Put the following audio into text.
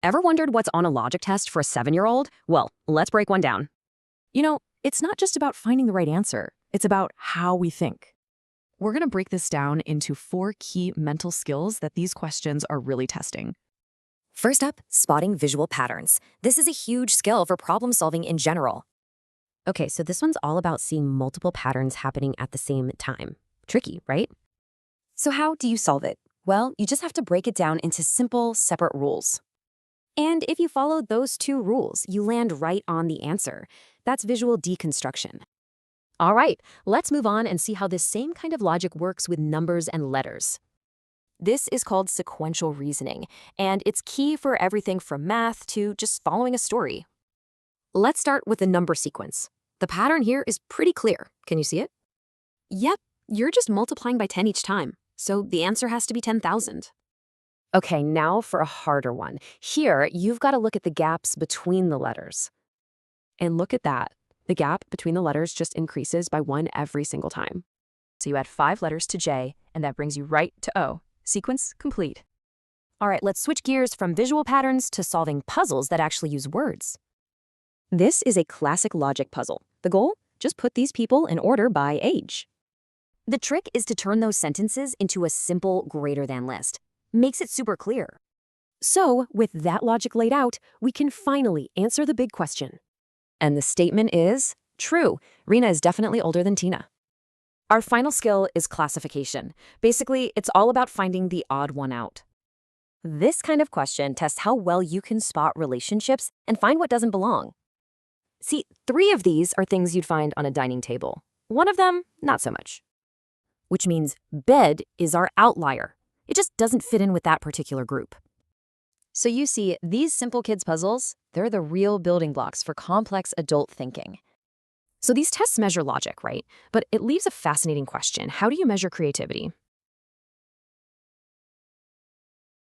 Ever wondered what's on a logic test for a 7-year-old? Well, let's break one down. It's not just about finding the right answer. It's about how we think. We're going to break this down into 4 key mental skills that these questions are really testing. First up, spotting visual patterns. This is a huge skill for problem solving in general. Okay, so this one's all about seeing multiple patterns happening at the same time. Tricky, right? So how do you solve it? Well, you just have to break it down into simple, separate rules. And if you follow those 2 rules, you land right on the answer. That's visual deconstruction. All right, let's move on and see how this same kind of logic works with numbers and letters. This is called sequential reasoning, and it's key for everything from math to just following a story. Let's start with the number sequence. The pattern here is pretty clear. Can you see it? Yep, you're just multiplying by 10 each time, so the answer has to be 10,000. Okay, now for a harder one. Here, you've got to look at the gaps between the letters. And look at that. The gap between the letters just increases by 1 every single time. So you add 5 letters to J, and that brings you right to O. Sequence complete. All right, let's switch gears from visual patterns to solving puzzles that actually use words. This is a classic logic puzzle. The goal? Just put these people in order by age. The trick is to turn those sentences into a simple greater than list. Makes it super clear. So, with that logic laid out, we can finally answer the big question. And the statement is true. Rena is definitely older than Tina. Our final skill is classification. Basically, it's all about finding the odd one out. This kind of question tests how well you can spot relationships and find what doesn't belong. See, 3 of these are things you'd find on a dining table. 1 of them, not so much. Which means bed is our outlier. It just doesn't fit in with that particular group. So you see, these simple kids' puzzles, they're the real building blocks for complex adult thinking. So these tests measure logic, right? But it leaves a fascinating question. How do you measure creativity?